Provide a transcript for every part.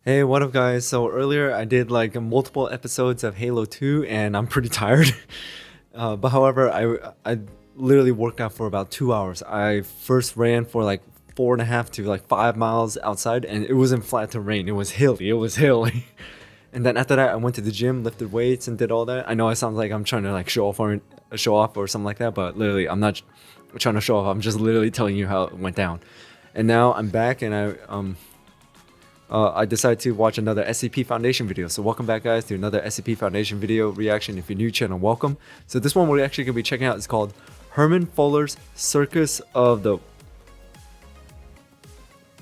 Hey, what up, guys? So earlier I did like multiple episodes of Halo 2, and I'm pretty tired. But however, I literally worked out for about 2 hours. I first ran for like 4.5 to like 5 miles outside, and it wasn't flat terrain. It was hilly. It was hilly. And then after that, I went to the gym, lifted weights, and did all that. I know it sounds like I'm trying to like show off or something like that, but literally, I'm not trying to show off. I'm just literally telling you how it went down. And now I'm back, and I decided to watch another SCP Foundation video. So welcome back, guys, to another SCP Foundation video reaction. If you're new channel, welcome. So this one we're actually going to be checking out is called Herman Fuller's Circus of the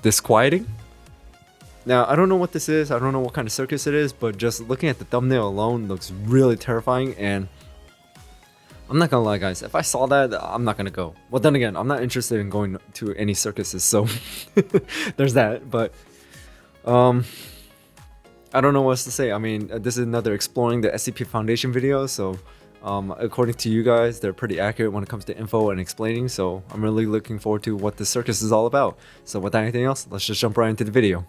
Disquieting. Now, I don't know what this is. I don't know what kind of circus it is, but just looking at the thumbnail alone looks really terrifying. And I'm not gonna lie, guys, if I saw that, I'm not gonna go. Well, then again, I'm not interested in going to any circuses, so there's that. But I don't know what else to say. I mean, this is another exploring the SCP Foundation video, so according to you guys, they're pretty accurate when it comes to info and explaining, so I'm really looking forward to what the circus is all about. So without anything else, let's just jump right into the video.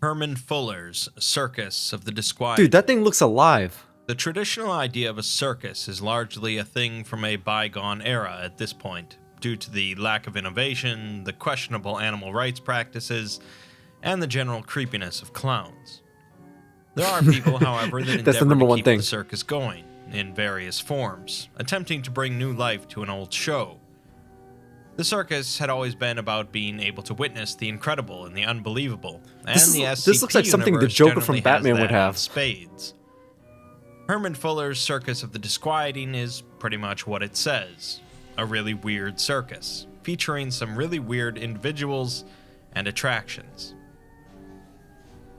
Herman Fuller's Circus of the Disquieting. Dude, that thing looks alive. The traditional idea of a circus is largely a thing from a bygone era at this point, due to the lack of innovation, the questionable animal rights practices, and the general creepiness of clowns. There are people, however, that That's the endeavor number to one keep thing. the circus going, in various forms, attempting to bring new life to an old show. The circus had always been about being able to witness the incredible and the unbelievable, and This the looks like something the universe Joker from generally Batman has would that in have. spades. Herman Fuller's Circus of the Disquieting is pretty much what it says. A really weird circus, featuring some really weird individuals and attractions.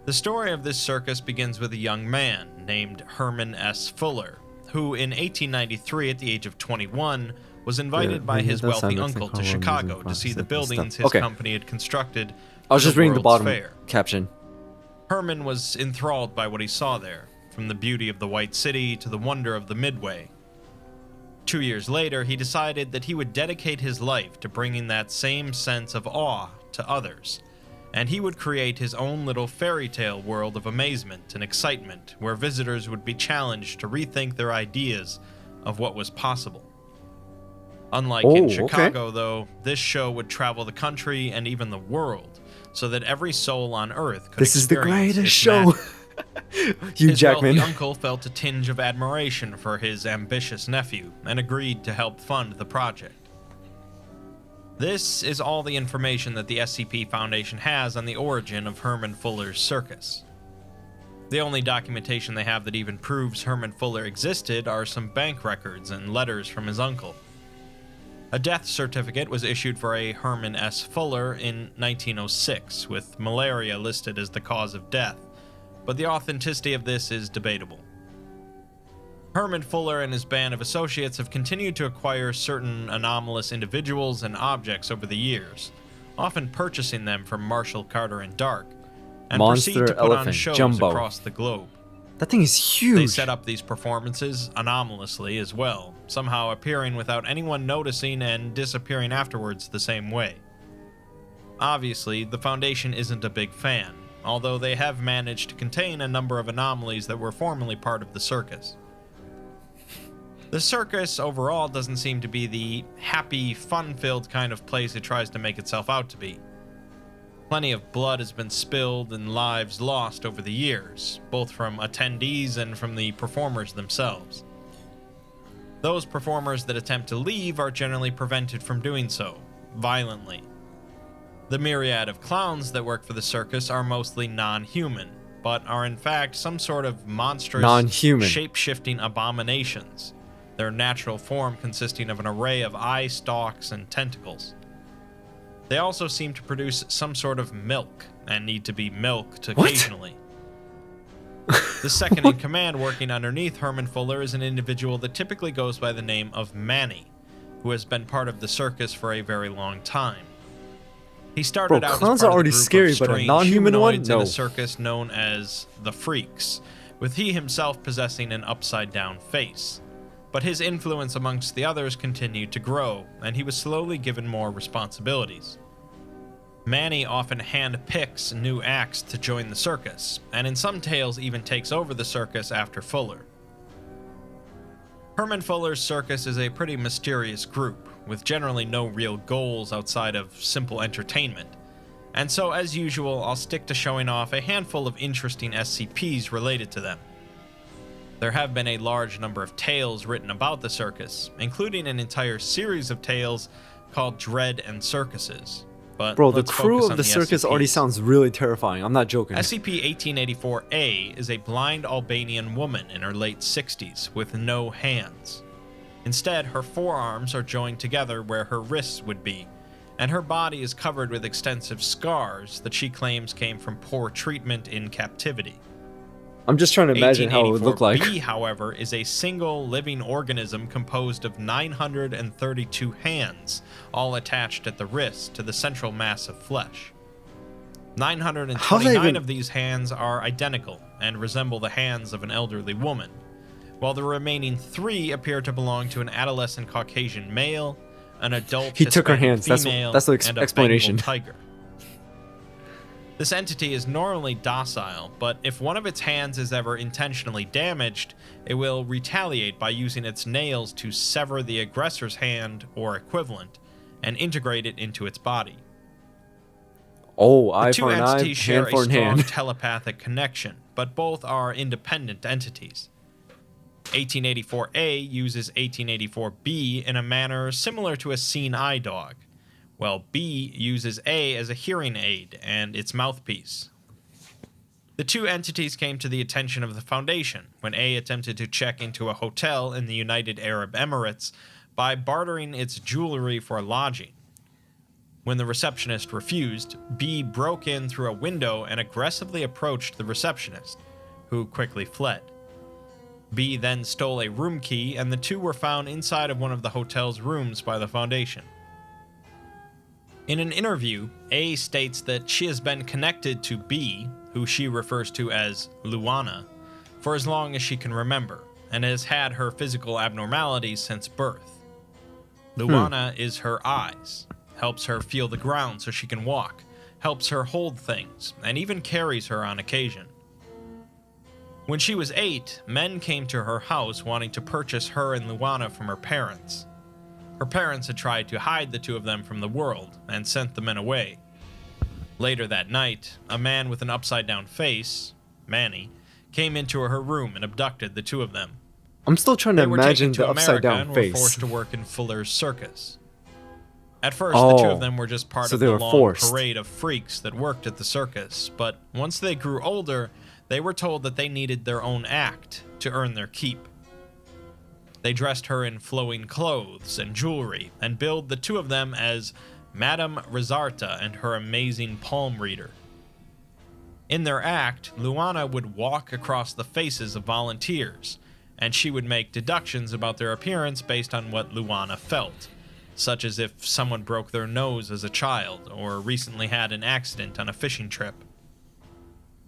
The story of this circus begins with a young man named Herman S. Fuller, who in 1893 at the age of 21 was invited by his wealthy uncle to Chicago to see the buildings his company had constructed. I was just reading the bottom fair. caption. Herman was enthralled by what he saw there, from the beauty of the White City to the wonder of the Midway. 2 years later, he decided that he would dedicate his life to bringing that same sense of awe to others, and he would create his own little fairy tale world of amazement and excitement where visitors would be challenged to rethink their ideas of what was possible. Unlike in Chicago, though, this show would travel the country and even the world, so that every soul on Earth could This is the experience greatest its show. magic. Hugh His Jackman. wealthy uncle felt a tinge of admiration for his ambitious nephew and agreed to help fund the project. This is all the information that the SCP Foundation has on the origin of Herman Fuller's circus. The only documentation they have that even proves Herman Fuller existed are some bank records and letters from his uncle. A death certificate was issued for a Herman S. Fuller in 1906, with malaria listed as the cause of death, but the authenticity of this is debatable. Herman Fuller and his band of associates have continued to acquire certain anomalous individuals and objects over the years, often purchasing them from Marshall Carter and Dark, and proceed Monster to put on elephant, shows Jumbo. across the globe. That thing is huge. They set up these performances anomalously as well, somehow appearing without anyone noticing and disappearing afterwards the same way. Obviously, the Foundation isn't a big fan, although they have managed to contain a number of anomalies that were formerly part of the circus. The circus overall doesn't seem to be the happy, fun-filled kind of place it tries to make itself out to be. Plenty of blood has been spilled and lives lost over the years, both from attendees and from the performers themselves. Those performers that attempt to leave are generally prevented from doing so, violently. The myriad of clowns that work for the circus are mostly non-human, but are in fact some sort of monstrous, shape-shifting abominations, their natural form consisting of an array of eye stalks and tentacles. They also seem to produce some sort of milk, and need to be milked occasionally. The second in command working underneath Herman Fuller is an individual that typically goes by the name of Manny, who has been part of the circus for a very long time. He started out clowns as part are already of the group scary, of but a strange non-human one? humanoids in No. a circus known as the Freaks, with he himself possessing an upside-down face. But his influence amongst the others continued to grow, and he was slowly given more responsibilities. Manny often hand-picks new acts to join the circus, and in some tales even takes over the circus after Fuller. Herman Fuller's circus is a pretty mysterious group, with generally no real goals outside of simple entertainment, and so as usual I'll stick to showing off a handful of interesting SCPs related to them. There have been a large number of tales written about the circus, including an entire series of tales called Dread and Circuses. But Bro, the let's crew focus of on the circus already SCPs. sounds really terrifying. I'm not joking. SCP-1884-A is a blind Albanian woman in her late 60s with no hands. Instead, her forearms are joined together where her wrists would be, and her body is covered with extensive scars that she claims came from poor treatment in captivity. I'm just trying to imagine how it would look like. 1884-B, however, is a single living organism composed of 932 hands, all attached at the wrist to the central mass of flesh. 929 of these hands are identical and resemble the hands of an elderly woman, while the remaining 3 appear to belong to an adolescent Caucasian male, an adult He took her Hispanic hands. female, That's the and a explanation. Bengal tiger. This entity is normally docile, but if one of its hands is ever intentionally damaged, it will retaliate by using its nails to sever the aggressor's hand or equivalent and integrate it into its body. Oh, The eye two for an eye, entities share hand a for an strong hand. telepathic connection, but both are independent entities. 1884-A uses 1884-B in a manner similar to a seeing eye dog, while B uses A as a hearing aid and its mouthpiece. The two entities came to the attention of the Foundation when A attempted to check into a hotel in the United Arab Emirates by bartering its jewelry for lodging. When the receptionist refused, B broke in through a window and aggressively approached the receptionist, who quickly fled. B then stole a room key, and the two were found inside of one of the hotel's rooms by the Foundation. In an interview, A states that she has been connected to B, who she refers to as Luana, for as long as she can remember, and has had her physical abnormalities since birth. Luana is her eyes, helps her feel the ground so she can walk, helps her hold things, and even carries her on occasion. When she was 8, men came to her house wanting to purchase her and Luana from her parents. Her parents had tried to hide the two of them from the world and sent the men away. Later that night, a man with an upside-down face, Manny, came into her room and abducted the two of them. I'm still trying to They were taken imagine to the upside America down and were face. forced to work in Fuller's circus. At first, the two of them were just part so of they the were long forced. parade of freaks that worked at the circus, but once they grew older, they were told that they needed their own act to earn their keep. They dressed her in flowing clothes and jewelry, and billed the two of them as Madame Rizarta and her amazing palm reader. In their act, Luana would walk across the faces of volunteers, and she would make deductions about their appearance based on what Luana felt, such as if someone broke their nose as a child or recently had an accident on a fishing trip.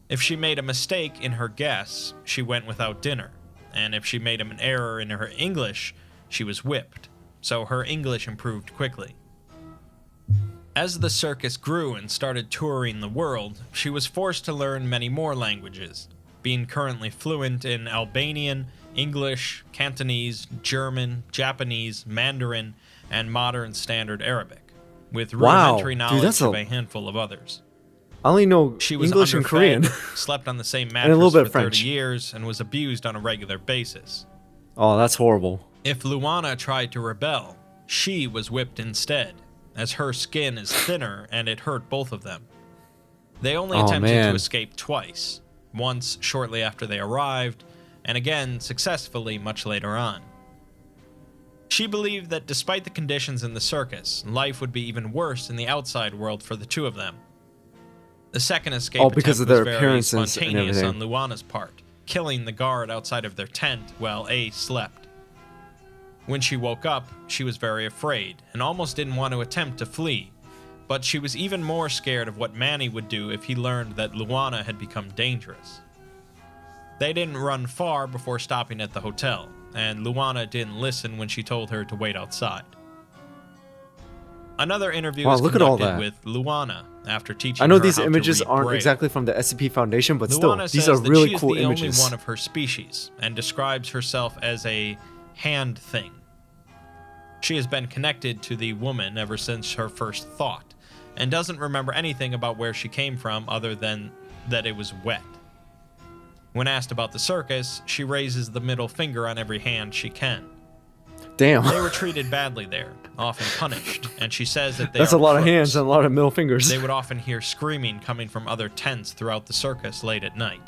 If she made a mistake in her guess, she went without dinner, and if she made an error in her English, she was whipped, so her English improved quickly. As the circus grew and started touring the world, she was forced to learn many more languages, being currently fluent in Albanian, English, Cantonese, German, Japanese, Mandarin, and modern standard Arabic, with rudimentary knowledge of a handful of others. I only know She was English and underfed, Korean. slept on the same And a little mattress bit for of 30 French. years, and was abused on a regular basis. Oh, that's horrible. If Luana tried to rebel, she was whipped instead, as her skin is thinner and it hurt both of them. They only attempted to escape twice, once shortly after they arrived, and again successfully much later on. She believed that despite the conditions in the circus, life would be even worse in the outside world for the two of them. The second escape because of attempt was their very appearances and spontaneous on everything. Luana's part, killing the guard outside of their tent while A slept. When she woke up, she was very afraid and almost didn't want to attempt to flee, but she was even more scared of what Manny would do if he learned that Luana had become dangerous. They didn't run far before stopping at the hotel, and Luana didn't listen when she told her to wait outside. Another interview was look at all conducted that. with Luana, after teaching I know her these how to images read aren't Braille. exactly from the SCP Foundation, but still, Luana these are says that really she is cool the images. only one of her species and describes herself as a hand thing. She has been connected to the woman ever since her first thought, and doesn't remember anything about where she came from other than that it was wet. When asked about the circus, she raises the middle finger on every hand she can. Damn. They were treated badly there, often punished, and she says that they That's are a lot of crooks. hands and a lot of middle fingers. They would often hear screaming coming from other tents throughout the circus late at night.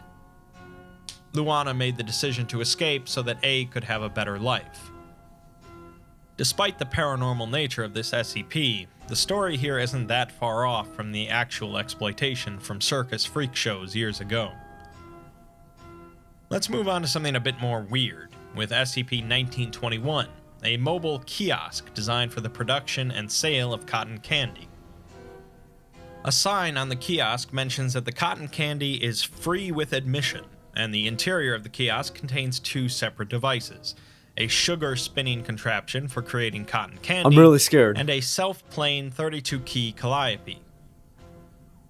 Luana made the decision to escape so that A could have a better life. Despite the paranormal nature of this SCP, the story here isn't that far off from the actual exploitation from circus freak shows years ago. Let's move on to something a bit more weird, with SCP-1921, a mobile kiosk designed for the production and sale of cotton candy. A sign on the kiosk mentions that the cotton candy is free with admission, and the interior of the kiosk contains two separate devices: a sugar spinning contraption for creating cotton candy, I'm really scared. and a self-playing 32-key calliope.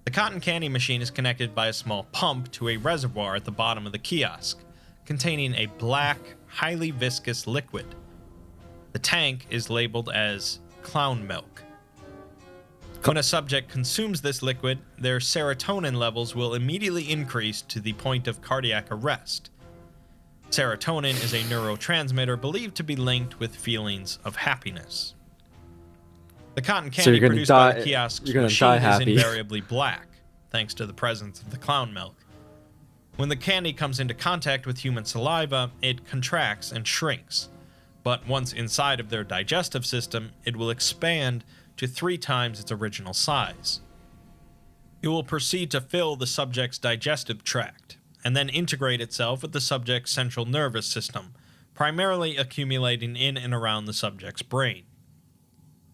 The cotton candy machine is connected by a small pump to a reservoir at the bottom of the kiosk, containing a black, highly viscous liquid. The tank is labeled as clown milk. When a subject consumes this liquid, their serotonin levels will immediately increase to the point of cardiac arrest. Serotonin is a neurotransmitter believed to be linked with feelings of happiness. The cotton So candy you're gonna produced by die- the kiosk's you're gonna machine die is happy. invariably black, thanks to the presence of the clown milk. When the candy comes into contact with human saliva, it contracts and shrinks, but once inside of their digestive system, it will expand to 3 times its original size. It will proceed to fill the subject's digestive tract, and then integrate itself with the subject's central nervous system, primarily accumulating in and around the subject's brain.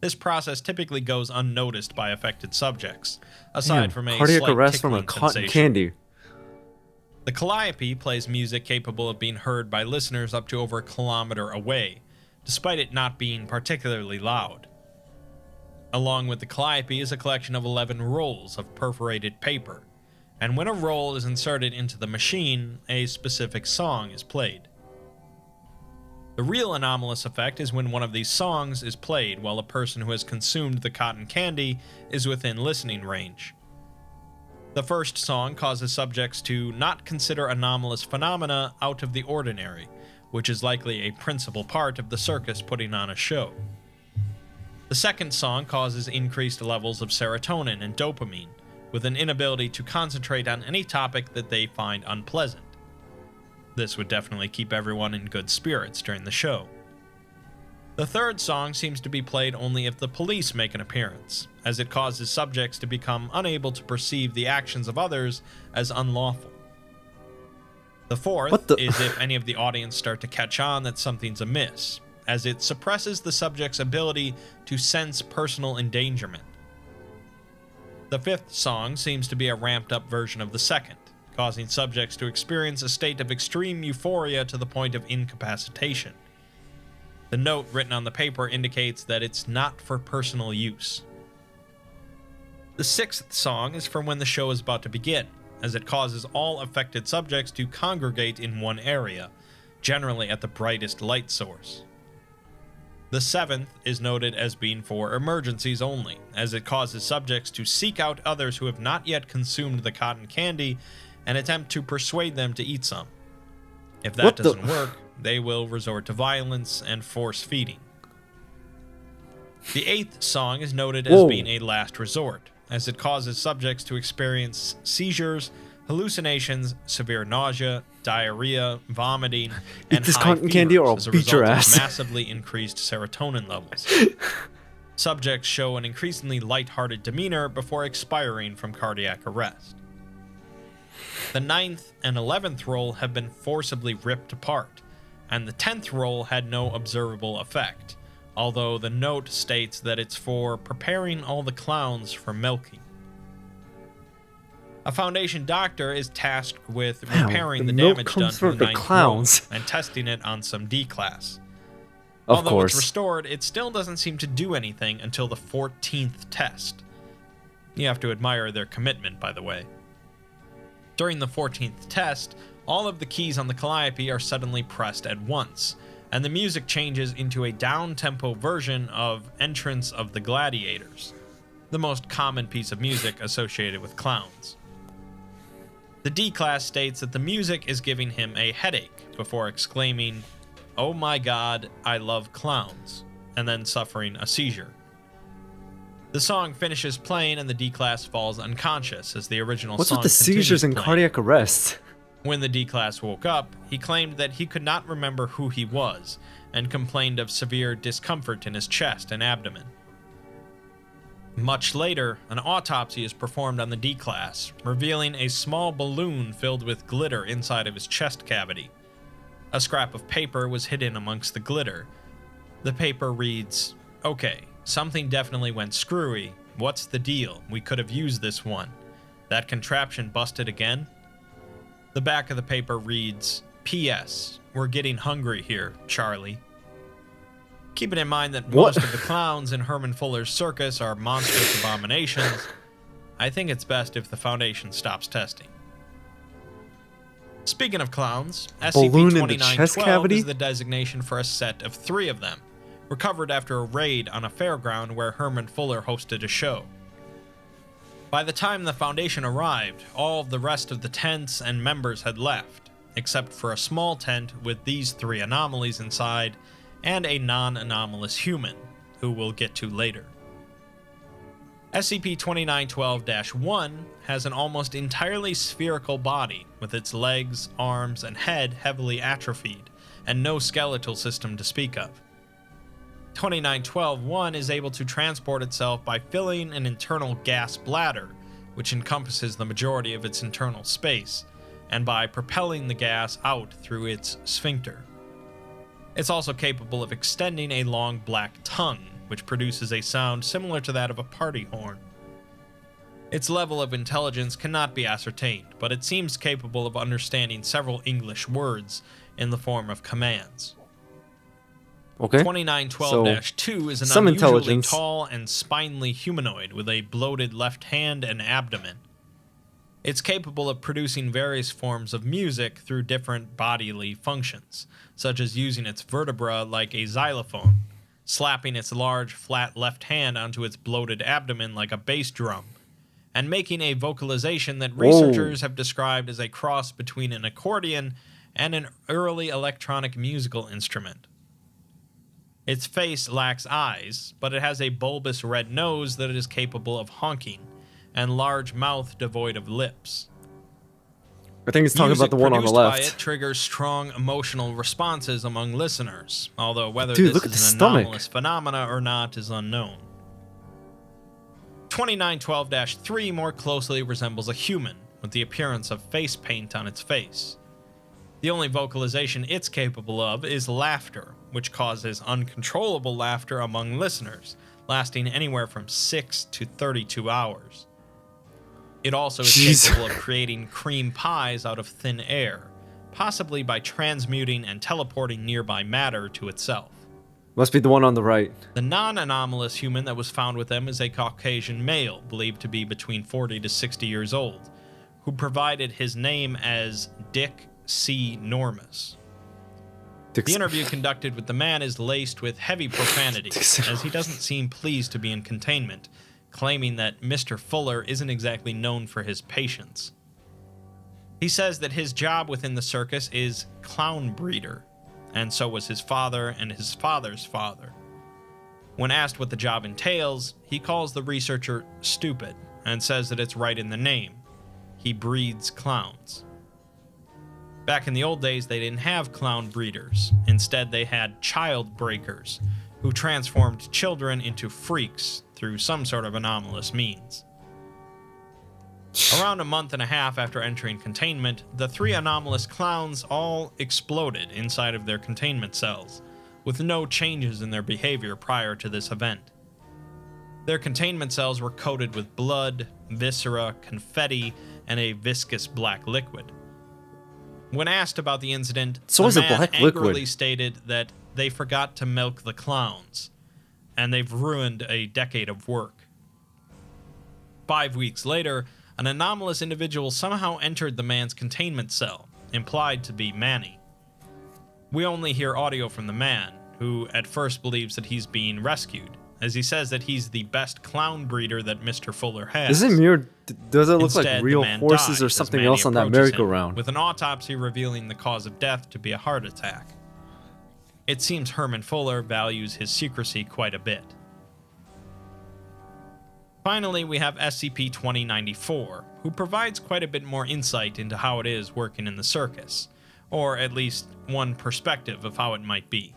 This process typically goes unnoticed by affected subjects, aside Damn, from a cardiac slight arrest from a tickling cotton sensation. candy. The calliope plays music capable of being heard by listeners up to over a kilometer away, despite it not being particularly loud. Along with the calliope is a collection of 11 rolls of perforated paper, and when a roll is inserted into the machine, a specific song is played. The real anomalous effect is when one of these songs is played while a person who has consumed the cotton candy is within listening range. The first song causes subjects to not consider anomalous phenomena out of the ordinary, which is likely a principal part of the circus putting on a show. The second song causes increased levels of serotonin and dopamine, with an inability to concentrate on any topic that they find unpleasant. This would definitely keep everyone in good spirits during the show. The third song seems to be played only if the police make an appearance, as it causes subjects to become unable to perceive the actions of others as unlawful. The fourth is if any of the audience start to catch on that something's amiss, as it suppresses the subject's ability to sense personal endangerment. The fifth song seems to be a ramped-up version of the second, causing subjects to experience a state of extreme euphoria to the point of incapacitation. The note written on the paper indicates that it's not for personal use. The sixth song is for when the show is about to begin, as it causes all affected subjects to congregate in one area, generally at the brightest light source. The seventh is noted as being for emergencies only, as it causes subjects to seek out others who have not yet consumed the cotton candy and attempt to persuade them to eat some. If that doesn't work, they will resort to violence and force feeding. The eighth song is noted as being a last resort, as it causes subjects to experience seizures, hallucinations, severe nausea, diarrhea, vomiting, and this high cotton candy or I'll fevers as a beat your result of ass. massively increased serotonin levels. Subjects show an increasingly lighthearted demeanor before expiring from cardiac arrest. The 9th and 11th roll have been forcibly ripped apart, and the 10th roll had no observable effect, although the note states that it's for preparing all the clowns for milking. A Foundation doctor is tasked with repairing the damage done to the 9th clowns roll and testing it on some D-class. Of Although course. it's restored, it still doesn't seem to do anything until the 14th test. You have to admire their commitment, by the way. During the 14th test, all of the keys on the calliope are suddenly pressed at once, and the music changes into a down-tempo version of Entrance of the Gladiators, the most common piece of music associated with clowns. The D-Class states that the music is giving him a headache before exclaiming, "Oh my god, I love clowns," and then suffering a seizure. The song finishes playing and the D-Class falls unconscious as the original What's song with the continues seizures and playing. cardiac arrest? When the D-Class woke up, he claimed that he could not remember who he was and complained of severe discomfort in his chest and abdomen. Much later, an autopsy is performed on the D-Class, revealing a small balloon filled with glitter inside of his chest cavity. A scrap of paper was hidden amongst the glitter. The paper reads, "Okay, something definitely went screwy. What's the deal? We could have used this one. That contraption busted again?" The back of the paper reads, "P.S. We're getting hungry here, Charlie." Keeping in mind that most of the clowns in Herman Fuller's circus are monstrous abominations, I think it's best if the Foundation stops testing. Speaking of clowns, Balloon in the chest SCP-2912 cavity? is the designation for a set of 3 of them, recovered after a raid on a fairground where Herman Fuller hosted a show. By the time the Foundation arrived, all of the rest of the tents and members had left, except for a small tent with these 3 anomalies inside and a non-anomalous human, who we'll get to later. SCP-2912-1 has an almost entirely spherical body, with its legs, arms, and head heavily atrophied, and no skeletal system to speak of. 2912-1 is able to transport itself by filling an internal gas bladder, which encompasses the majority of its internal space, and by propelling the gas out through its sphincter. It's also capable of extending a long black tongue, which produces a sound similar to that of a party horn. Its level of intelligence cannot be ascertained, but it seems capable of understanding several English words in the form of commands. Okay. 2912-2 is an some unusually intelligence. tall and spindly humanoid with a bloated left hand and abdomen. It's capable of producing various forms of music through different bodily functions, such as using its vertebra like a xylophone, slapping its large, flat left hand onto its bloated abdomen like a bass drum, and making a vocalization that researchers have described as a cross between an accordion and an early electronic musical instrument. Its face lacks eyes, but it has a bulbous red nose that it is capable of honking, and large mouth devoid of lips. I think it's talking Music about the one on the produced by left. it triggers strong emotional responses among listeners, although whether Dude, this look at is the an stomach. anomalous phenomena or not is unknown. 2912-3 more closely resembles a human, with the appearance of face paint on its face. The only vocalization it's capable of is laughter, which causes uncontrollable laughter among listeners, lasting anywhere from 6 to 32 hours. It also is Jeez. capable of creating cream pies out of thin air, possibly by transmuting and teleporting nearby matter to itself. Must be the one on the right. The non-anomalous human that was found with them is a Caucasian male, believed to be between 40 to 60 years old, who provided his name as Dick C. Normus. The interview conducted with the man is laced with heavy profanity, as he doesn't seem pleased to be in containment, claiming that Mr. Fuller isn't exactly known for his patience. He says that his job within the circus is clown breeder, and so was his father and his father's father. When asked what the job entails, he calls the researcher stupid and says that it's right in the name. He breeds clowns. Back in the old days, they didn't have clown breeders. Instead, they had child breakers, who transformed children into freaks through some sort of anomalous means. Around a month and a half after entering containment, the 3 anomalous clowns all exploded inside of their containment cells, with no changes in their behavior prior to this event. Their containment cells were coated with blood, viscera, confetti, and a viscous black liquid. When asked about the incident, So is the it man black angrily liquid? stated that they forgot to milk the clowns, and they've ruined a decade of work. 5 weeks later, an anomalous individual somehow entered the man's containment cell, implied to be Manny. We only hear audio from the man, who at first believes that he's being rescued, as he says that he's the best clown breeder that Mr. Fuller has. Is it mirrored? Does it look Instead, like the real man horses dies or as something Manny else on that approaches him, merry-go-round? with an autopsy revealing the cause of death to be a heart attack. It seems Herman Fuller values his secrecy quite a bit. Finally, we have SCP-2094, who provides quite a bit more insight into how it is working in the circus, or at least one perspective of how it might be.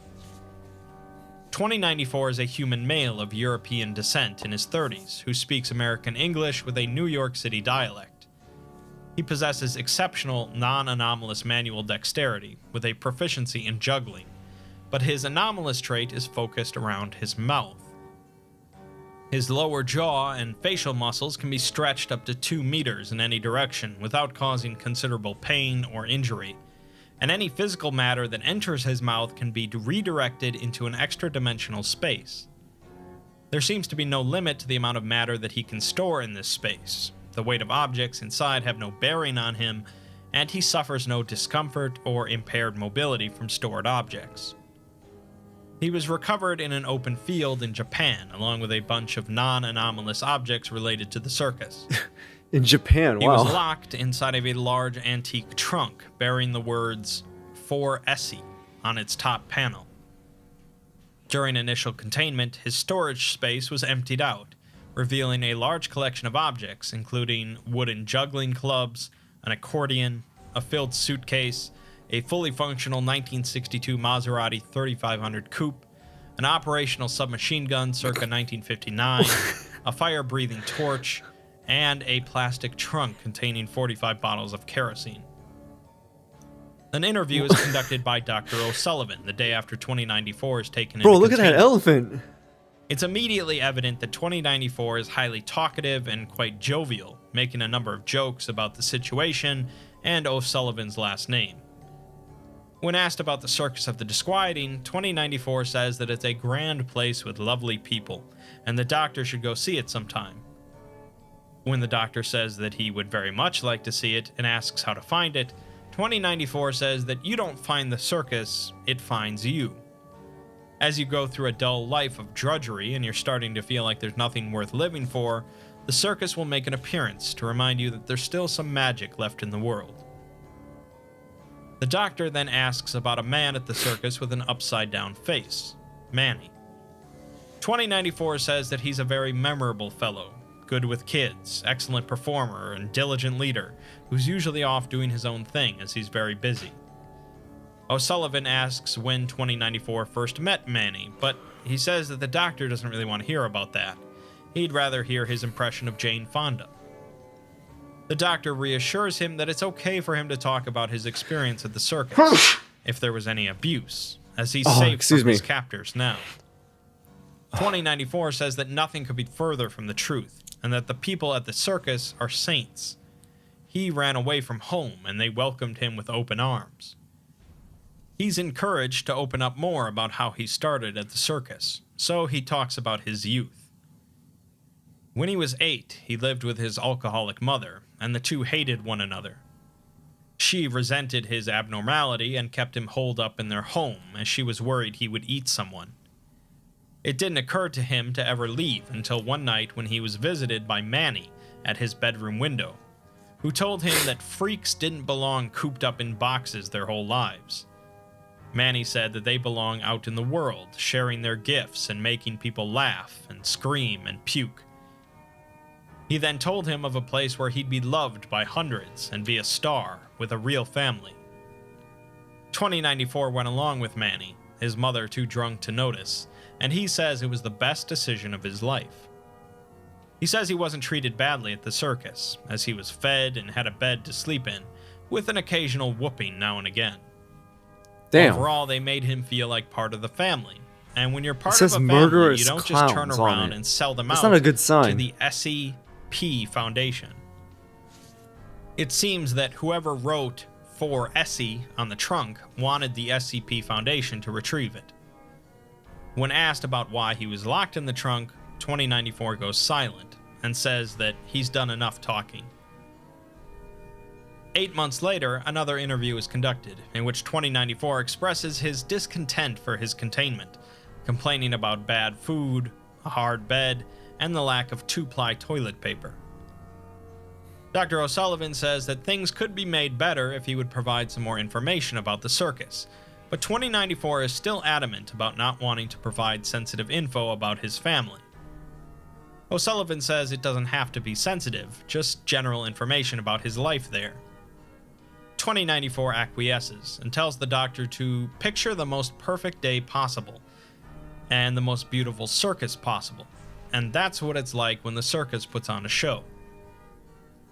2094 is a human male of European descent in his 30s who speaks American English with a New York City dialect. He possesses exceptional non-anomalous manual dexterity with a proficiency in juggling, but his anomalous trait is focused around his mouth. His lower jaw and facial muscles can be stretched up to 2 meters in any direction without causing considerable pain or injury, and any physical matter that enters his mouth can be redirected into an extra-dimensional space. There seems to be no limit to the amount of matter that he can store in this space. The weight of objects inside have no bearing on him, and he suffers no discomfort or impaired mobility from stored objects. He was recovered in an open field in Japan, along with a bunch of non-anomalous objects related to the circus. In Japan, wow. He was locked inside of a large antique trunk bearing the words 4 SE on its top panel. During initial containment, his storage space was emptied out, revealing a large collection of objects, including wooden juggling clubs, an accordion, a filled suitcase, a fully functional 1962 Maserati 3500 coupe, an operational submachine gun circa 1959, a fire-breathing torch, and a plastic trunk containing 45 bottles of kerosene. An interview is conducted by Dr. O'Sullivan the day after 2094 is taken into Bro, look at that containment. elephant. It's immediately evident that 2094 is highly talkative and quite jovial, making a number of jokes about the situation and O'Sullivan's last name. When asked about the Circus of the Disquieting, 2094 says that it's a grand place with lovely people, and the doctor should go see it sometime. When the doctor says that he would very much like to see it and asks how to find it, 2094 says that you don't find the circus, it finds you. As you go through a dull life of drudgery and you're starting to feel like there's nothing worth living for, the circus will make an appearance to remind you that there's still some magic left in the world. The doctor then asks about a man at the circus with an upside-down face, Manny. 2094 says that he's a very memorable fellow, good with kids, excellent performer, and diligent leader, who's usually off doing his own thing as he's very busy. O'Sullivan asks when 2094 first met Manny, but he says that the doctor doesn't really want to hear about that. He'd rather hear his impression of Jane Fonda. The doctor reassures him that it's okay for him to talk about his experience at the circus, if there was any abuse, as he's safe from his captors now. 2094 says that nothing could be further from the truth, and that the people at the circus are saints. He ran away from home, and they welcomed him with open arms. He's encouraged to open up more about how he started at the circus, so he talks about his youth. When he was 8, he lived with his alcoholic mother, and the two hated one another. She resented his abnormality and kept him holed up in their home, as she was worried he would eat someone. It didn't occur to him to ever leave until one night when he was visited by Manny at his bedroom window, who told him that freaks didn't belong cooped up in boxes their whole lives. Manny said that they belong out in the world, sharing their gifts and making people laugh and scream and puke. He then told him of a place where he'd be loved by hundreds and be a star with a real family. 2094 went along with Manny, his mother too drunk to notice, and he says it was the best decision of his life. He says he wasn't treated badly at the circus, as he was fed and had a bed to sleep in, with an occasional whooping now and again. Damn. Overall, they made him feel like part of the family, and when you're part It says of a family, murderous you don't just turn clowns on around it. and sell them That's out not a good to sign. the SCP Foundation. It seems that whoever wrote 4 SE on the trunk wanted the SCP Foundation to retrieve it. When asked about why he was locked in the trunk, 2094 goes silent, and says that he's done enough talking. 8 months later, another interview is conducted, in which 2094 expresses his discontent for his containment, complaining about bad food, a hard bed, and the lack of 2-ply toilet paper. Dr. O'Sullivan says that things could be made better if he would provide some more information about the circus, but 2094 is still adamant about not wanting to provide sensitive info about his family. O'Sullivan says it doesn't have to be sensitive, just general information about his life there. 2094 acquiesces and tells the doctor to picture the most perfect day possible and the most beautiful circus possible, and that's what it's like when the circus puts on a show.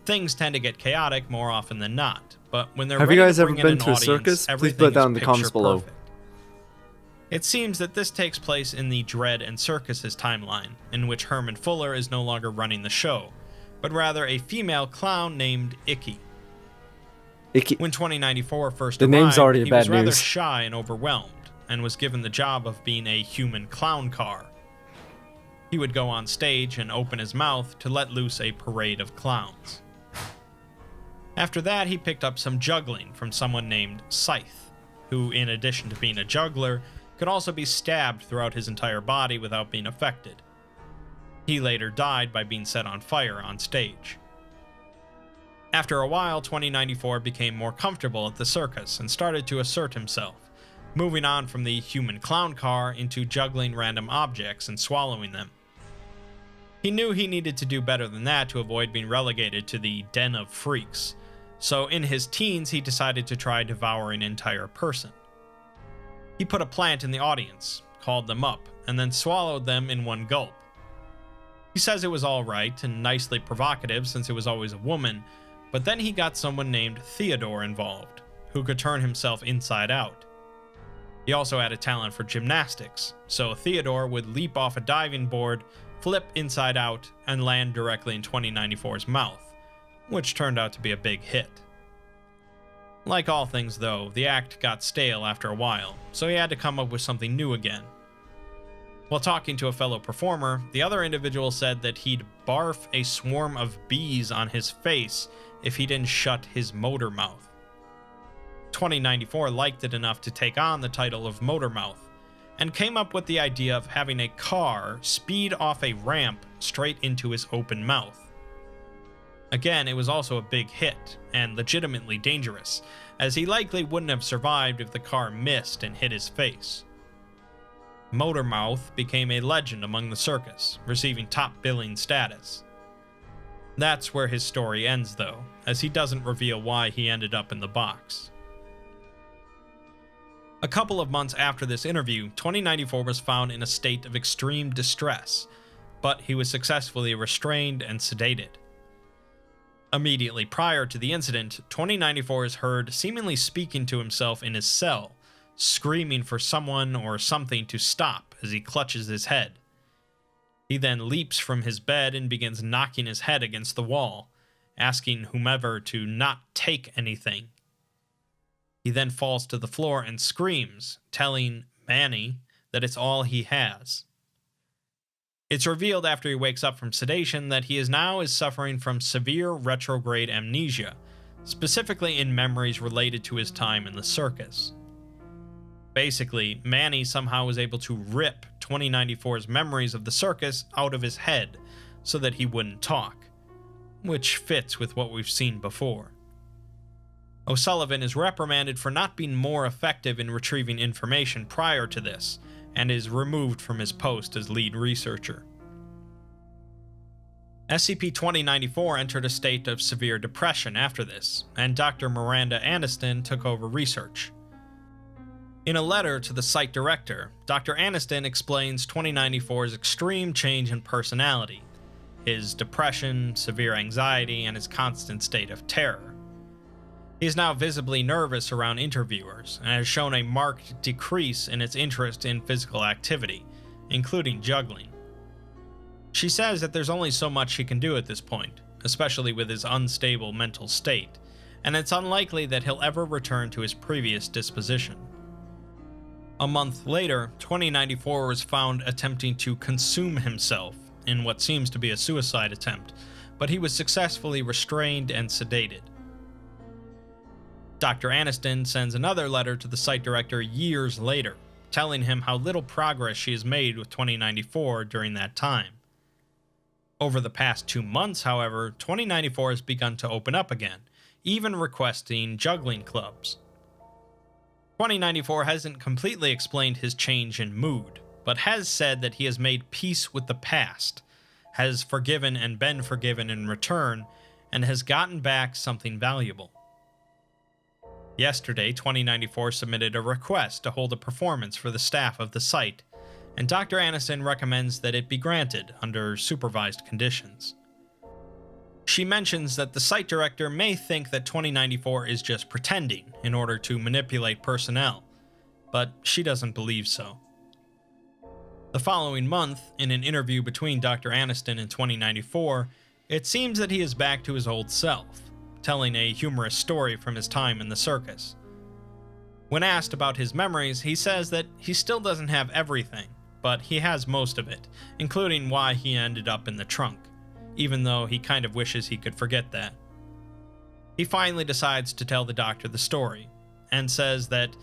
Things tend to get chaotic more often than not, but when they're Have ready you guys to ever bring in been an to a audience, circus? Please everything put it down in is the comments picture below. perfect. It seems that this takes place in the Dread and Circus's timeline, in which Herman Fuller is no longer running the show, but rather a female clown named Icky. When 2094 first The arrived, name's already he bad was rather news. shy and overwhelmed, and was given the job of being a human clown car. He would go on stage and open his mouth to let loose a parade of clowns. After that, he picked up some juggling from someone named Scythe, who, in addition to being a juggler, could also be stabbed throughout his entire body without being affected. He later died by being set on fire on stage. After a while, 2094 became more comfortable at the circus and started to assert himself, moving on from the human clown car into juggling random objects and swallowing them. He knew he needed to do better than that to avoid being relegated to the den of freaks, so in his teens he decided to try devouring an entire person. He put a plant in the audience, called them up, and then swallowed them in one gulp. He says it was alright and nicely provocative since it was always a woman, but then he got someone named Theodore involved, who could turn himself inside out. He also had a talent for gymnastics, so Theodore would leap off a diving board, flip inside out, and land directly in 2094's mouth, which turned out to be a big hit. Like all things though, the act got stale after a while, so he had to come up with something new again. While talking to a fellow performer, the other individual said that he'd barf a swarm of bees on his face if he didn't shut his motor mouth. 2094 liked it enough to take on the title of Motor Mouth, and came up with the idea of having a car speed off a ramp straight into his open mouth. Again, it was also a big hit, and legitimately dangerous, as he likely wouldn't have survived if the car missed and hit his face. Motor Mouth became a legend among the circus, receiving top billing status. That's where his story ends though, as he doesn't reveal why he ended up in the box. A couple of months after this interview, 2094 was found in a state of extreme distress, but he was successfully restrained and sedated. Immediately prior to the incident, 2094 is heard seemingly speaking to himself in his cell, screaming for someone or something to stop as he clutches his head. He then leaps from his bed and begins knocking his head against the wall, asking whomever to not take anything. He then falls to the floor and screams, telling Manny that it's all he has. It's revealed after he wakes up from sedation that he is suffering from severe retrograde amnesia, specifically in memories related to his time in the circus. Basically, Manny somehow was able to rip 2094's memories of the circus out of his head so that he wouldn't talk, which fits with what we've seen before. O'Sullivan is reprimanded for not being more effective in retrieving information prior to this, and is removed from his post as lead researcher. SCP-2094 entered a state of severe depression after this, and Dr. Miranda Aniston took over research. In a letter to the site director, Dr. Aniston explains 2094's extreme change in personality, his depression, severe anxiety, and his constant state of terror. He is now visibly nervous around interviewers, and has shown a marked decrease in its interest in physical activity, including juggling. She says that there's only so much he can do at this point, especially with his unstable mental state, and it's unlikely that he'll ever return to his previous disposition. A month later, 2094 was found attempting to consume himself in what seems to be a suicide attempt, but he was successfully restrained and sedated. Dr. Aniston sends another letter to the site director years later, telling him how little progress she has made with 2094 during that time. Over the past 2 months, however, 2094 has begun to open up again, even requesting juggling clubs. 2094 hasn't completely explained his change in mood, but has said that he has made peace with the past, has forgiven and been forgiven in return, and has gotten back something valuable. Yesterday, 2094 submitted a request to hold a performance for the staff of the site, and Dr. Aniston recommends that it be granted under supervised conditions. She mentions that the site director may think that 2094 is just pretending in order to manipulate personnel, but she doesn't believe so. The following month, in an interview between Dr. Aniston and 2094, it seems that he is back to his old self, telling a humorous story from his time in the circus. When asked about his memories, he says that he still doesn't have everything, but he has most of it, including why he ended up in the trunk, even though he kind of wishes he could forget that. He finally decides to tell the doctor the story, and says that,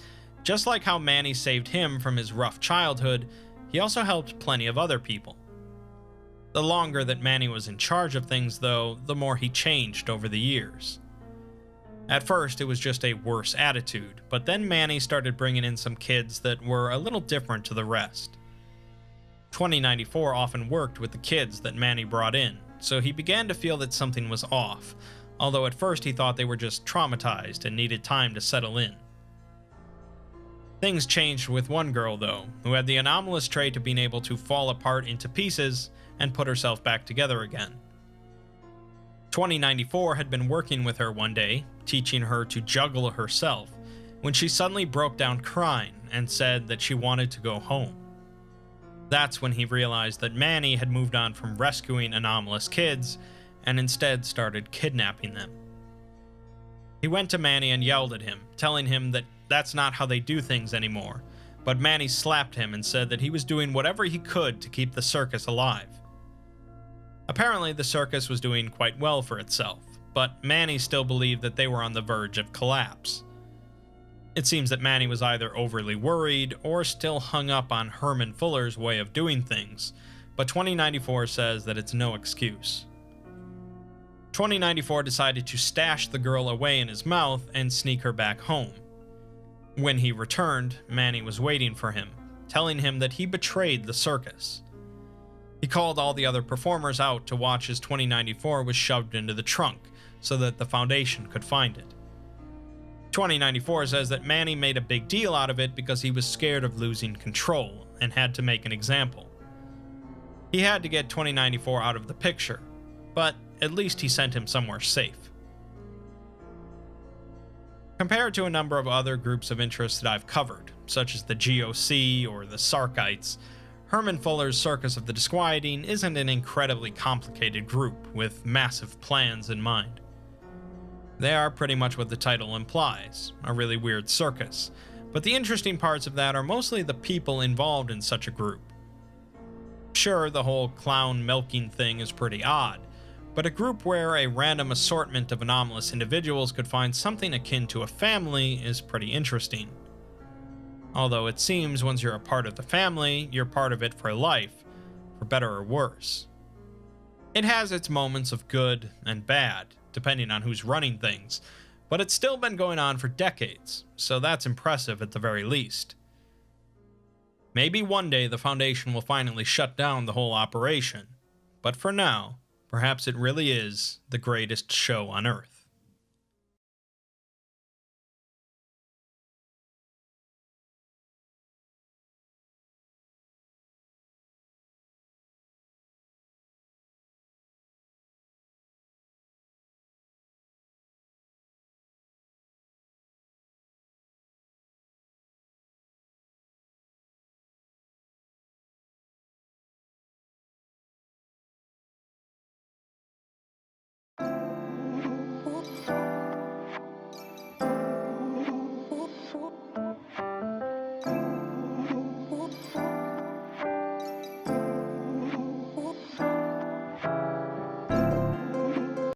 just like how Manny saved him from his rough childhood, he also helped plenty of other people. The longer that Manny was in charge of things, though, the more he changed over the years. At first, it was just a worse attitude, but then Manny started bringing in some kids that were a little different to the rest. 2094 often worked with the kids that Manny brought in, so he began to feel that something was off, although at first he thought they were just traumatized and needed time to settle in. Things changed with one girl, though, who had the anomalous trait of being able to fall apart into pieces and put herself back together again. 2094 had been working with her one day, teaching her to juggle herself, when she suddenly broke down crying and said that she wanted to go home. That's when he realized that Manny had moved on from rescuing anomalous kids and instead started kidnapping them. He went to Manny and yelled at him, telling him that that's not how they do things anymore, but Manny slapped him and said that he was doing whatever he could to keep the circus alive. Apparently, the circus was doing quite well for itself, but Manny still believed that they were on the verge of collapse. It seems that Manny was either overly worried or still hung up on Herman Fuller's way of doing things, but 2094 says that it's no excuse. 2094 decided to stash the girl away in his mouth and sneak her back home. When he returned, Manny was waiting for him, telling him that he betrayed the circus. He called all the other performers out to watch as 2094 was shoved into the trunk so that the Foundation could find it. 2094 says that Manny made a big deal out of it because he was scared of losing control and had to make an example. He had to get 2094 out of the picture, but at least he sent him somewhere safe. Compared to a number of other groups of interest that I've covered, such as the GOC or the Sarkites, Herman Fuller's Circus of the Disquieting isn't an incredibly complicated group with massive plans in mind. They are pretty much what the title implies, a really weird circus, but the interesting parts of that are mostly the people involved in such a group. Sure, the whole clown milking thing is pretty odd, but a group where a random assortment of anomalous individuals could find something akin to a family is pretty interesting. Although it seems once you're a part of the family, you're part of it for life, for better or worse. It has its moments of good and bad, depending on who's running things, but it's still been going on for decades, so that's impressive at the very least. Maybe one day the Foundation will finally shut down the whole operation, but for now, perhaps it really is the greatest show on Earth.